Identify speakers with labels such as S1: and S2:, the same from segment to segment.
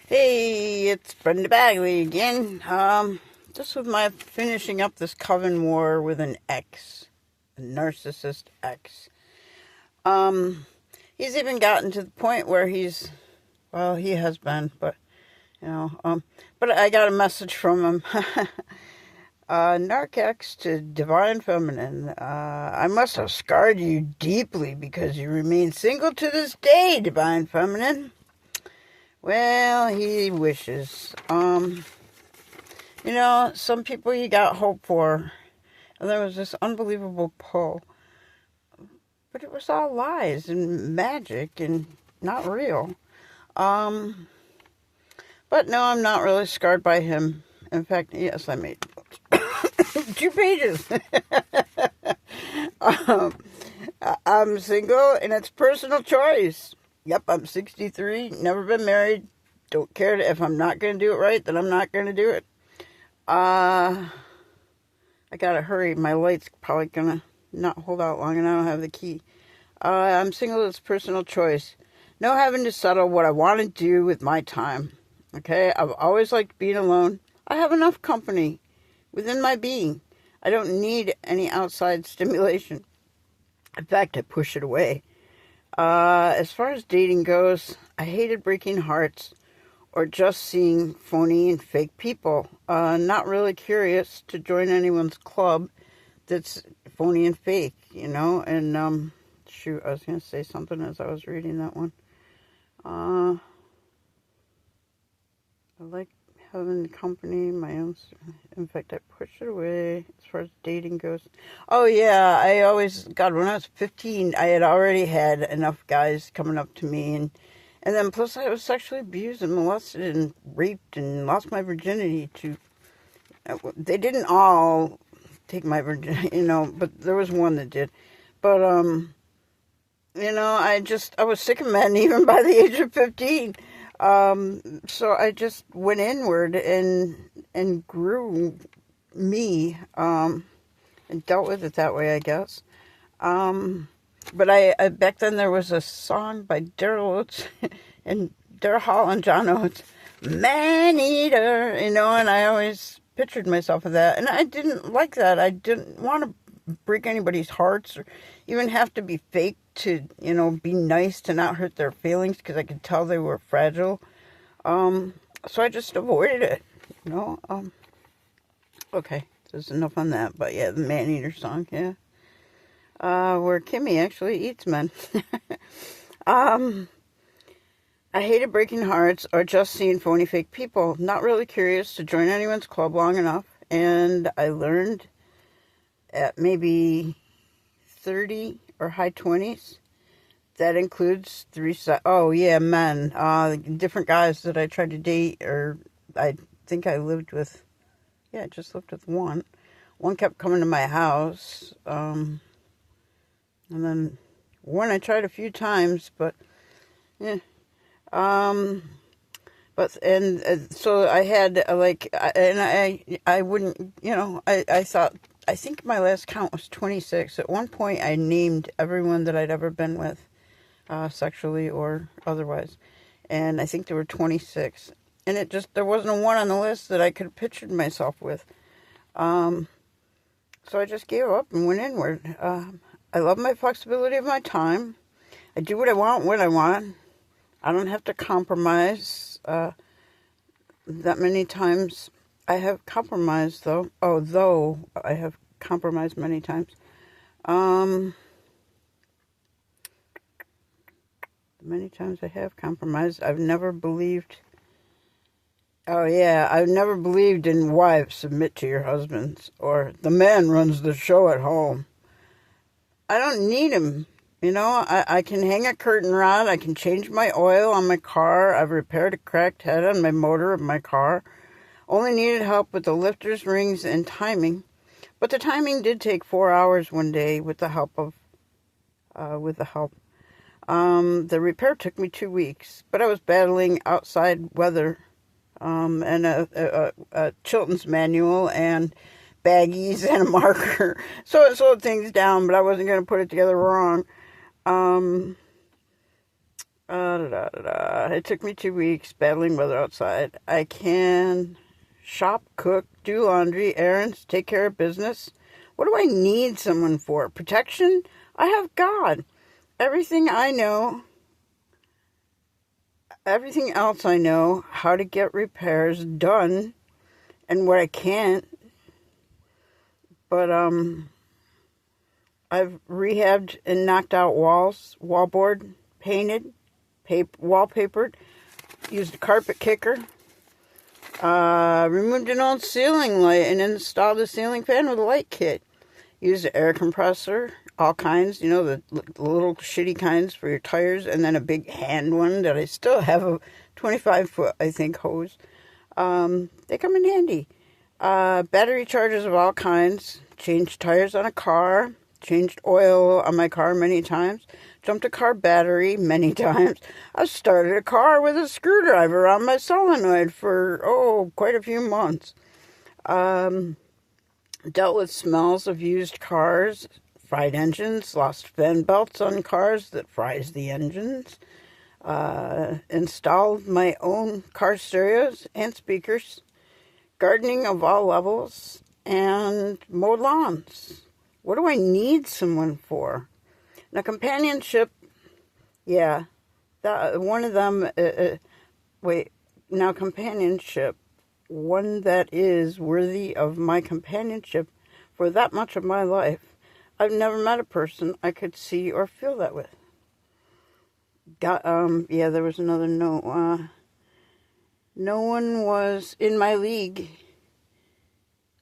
S1: Hey, it's Brenda Bagley again. Just with my finishing up this Coven war with an ex, a narcissist ex. Um, he's even gotten to the point where he has been, but but I got a message from him. Narc X to Divine Feminine. I must have scarred you deeply because you remain single to this day, Divine Feminine. Well, he wishes. Some people you got hope for. And there was this unbelievable pull. But it was all lies and magic and not real. Um, but no, I'm not really scarred by him. In fact, yes, I made 2 pages. um, I'm single and it's personal choice. Yep, I'm 63, never been married. Don't care if I'm not going to do it right, then I'm not going to do it. I gotta hurry. My light's probably gonna not hold out long and I don't have the key. I'm single, it's personal choice. No having to settle what I want to do with my time. Okay, I've always liked being alone. I have enough company within my being. I don't need any outside stimulation. In fact, I push it away. As far as dating goes, I hated breaking hearts or just seeing phony and fake people. Not really curious to join anyone's club that's phony and fake, and shoot, I was going to say something as I was reading that one. I like having company, my own. In fact, I pushed it away as far as dating goes. Oh, yeah, when I was 15, I had already had enough guys coming up to me, and then plus I was sexually abused and molested and raped and lost my virginity to. They didn't all take my virginity, but there was one that did. But, I was sick of men even by the age of 15. So I just went inward and grew me, and dealt with it that way, I guess. But I back then there was a song by Daryl Oates and Daryl Hall and John Oates, Man Eater, and I always pictured myself with that. And I didn't like that. I didn't want to break anybody's hearts or even have to be fake to, be nice to not hurt their feelings because I could tell they were fragile. So I just avoided it, Okay, there's enough on that. But yeah, the Man Eater song, yeah. Where Kimmy actually eats men. I hated breaking hearts or just seeing phony fake people. Not really curious to join anyone's club long enough. And I learned at maybe 30 or high 20s. That includes men. Different guys that I tried to date, or I think I lived with, I just lived with one. One kept coming to my house. And then one I tried a few times, but yeah. So I had I wouldn't, I thought, I think my last count was 26. At one point I named everyone that I'd ever been with, sexually or otherwise. And I think there were 26. And there wasn't a one on the list that I could have pictured myself with. So I just gave up and went inward. I love my flexibility of my time. I do what I want when I want. I don't have to compromise that many times. I have compromised, though. Though I have compromised many times. Many times I have compromised. I've never believed... I've never believed in wives submit to your husbands, or the man runs the show at home. I don't need him. I can hang a curtain rod. I can change my oil on my car. I've repaired a cracked head on my motor of my car. Only needed help with the lifters, rings, and timing. But the timing did take 4 hours one day with the help. The repair took me 2 weeks, but I was battling outside weather, and a Chilton's manual and baggies and a marker. So it slowed things down, but I wasn't going to put it together wrong. It took me 2 weeks battling weather outside. I can shop, cook, do laundry, errands, take care of business. What do I need someone for? Protection? I have God. Everything else I know, how to get repairs done and what I can't. But I've rehabbed and knocked out walls, wallboard, painted, wallpapered, used a carpet kicker, removed an old ceiling light and installed a ceiling fan with a light kit. Used an air compressor, all kinds, the little shitty kinds for your tires, and then a big hand one that I still have, a 25-foot, I think, hose. They come in handy. Battery chargers of all kinds. Changed tires on a car. Changed oil on my car many times. Jumped a car battery many times. I started a car with a screwdriver on my solenoid for, quite a few months. Dealt with smells of used cars, fried engines, lost fan belts on cars that fries the engines. Installed my own car stereos and speakers. Gardening of all levels. And mowed lawns. What do I need someone for? Now, companionship, yeah, that one of them, companionship, one that is worthy of my companionship for that much of my life. I've never met a person I could see or feel that with. There was another note. No one was in my league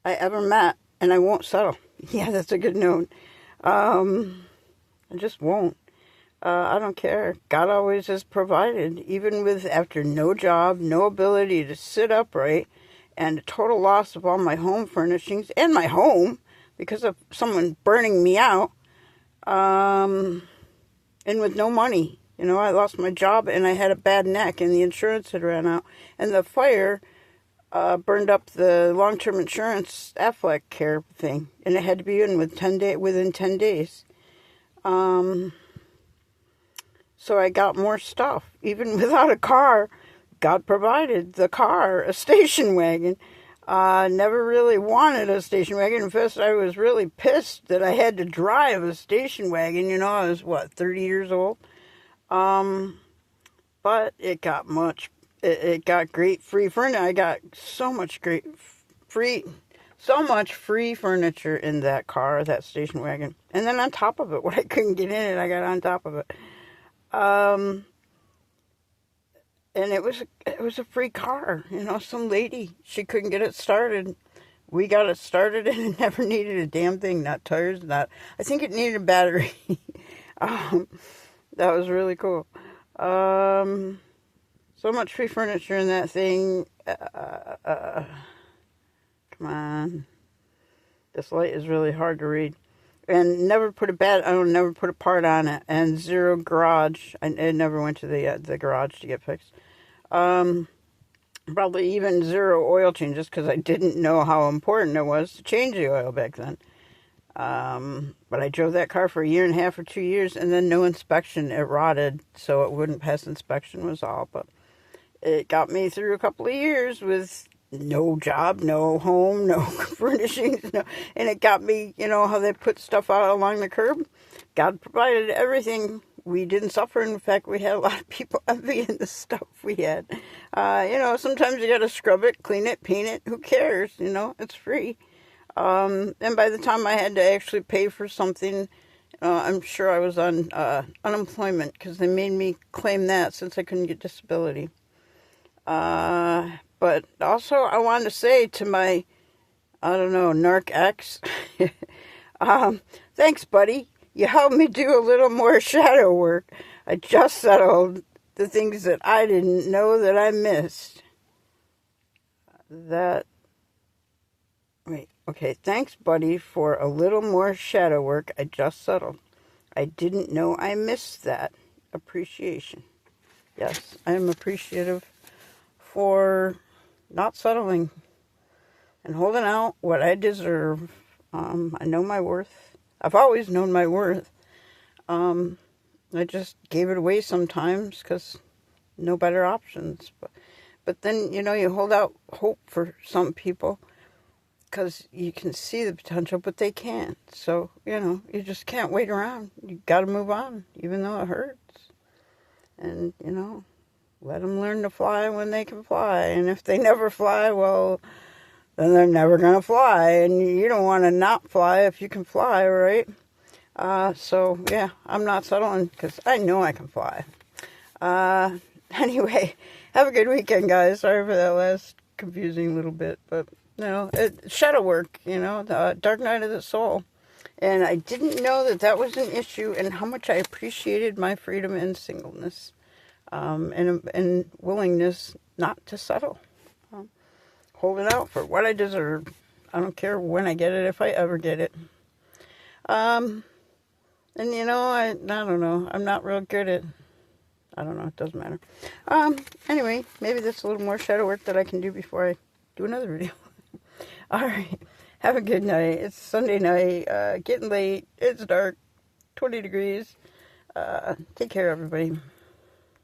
S1: I ever met, and I won't settle. Yeah, that's a good note. I just won't. I don't care. God always has provided, even after no job, no ability to sit upright, and a total loss of all my home furnishings and my home because of someone burning me out, and with no money. I lost my job and I had a bad neck and the insurance had ran out, and the fire burned up the long-term insurance Affleck care thing, and it had to be in within 10 days. So I got more stuff. Even without a car, God provided the car, a station wagon. Never really wanted a station wagon. In fact, I was really pissed that I had to drive a station wagon. I was, 30 years old? But it got it got great free furniture. I got so much free furniture in that car, that station wagon. And then on top of it, what I couldn't get in it, I got on top of it. And it was a free car. Some lady, she couldn't get it started. We got it started and it never needed a damn thing. Not tires, I think it needed a battery. That was really cool. So much free furniture in that thing. Come on. This light is really hard to read. And never put never put a part on it. And zero garage. I never went to the garage to get fixed. Probably even zero oil changes because I didn't know how important it was to change the oil back then. But I drove that car for 1.5 years or 2 years, and then no inspection. It rotted, so it wouldn't pass inspection was all. But it got me through a couple of years with no job, no home, no furnishings, and it got me, how they put stuff out along the curb. God provided everything. We didn't suffer. In fact, we had a lot of people envying the stuff we had. Sometimes you got to scrub it, clean it, paint it. Who cares? It's free. And by the time I had to actually pay for something, I'm sure I was on unemployment because they made me claim that since I couldn't get disability. But also I wanted to say to my, narc ex, thanks, buddy. You helped me do a little more shadow work. I just settled the things that I didn't know that I missed. Thanks, buddy, for a little more shadow work I just settled. I didn't know I missed that. Appreciation. Yes, I am appreciative for not settling and holding out what I deserve. I know my worth. I've always known my worth. I just gave it away sometimes because no better options. But then, you know, you hold out hope for some people because you can see the potential, but they can't. So, you know, you just can't wait around. You got to move on, even though it hurts. And, you know, let them learn to fly when they can fly. And if they never fly, well, then they're never going to fly. And you don't want to not fly if you can fly, right? So, yeah, I'm not settling because I know I can fly. Anyway, have a good weekend, guys. Sorry for that last confusing little bit, but, you know, shadow work, you know, the dark night of the soul. And I didn't know that was an issue and how much I appreciated my freedom and singleness, and willingness not to settle. Hold it out for what I deserve. I don't care when I get it, if I ever get it. And, you know, I don't know. I'm not real good at... I don't know. It doesn't matter. Anyway, maybe that's a little more shadow work that I can do before I do another video. All right. Have a good night. It's Sunday night. Getting late. It's dark. 20 degrees. Take care, everybody.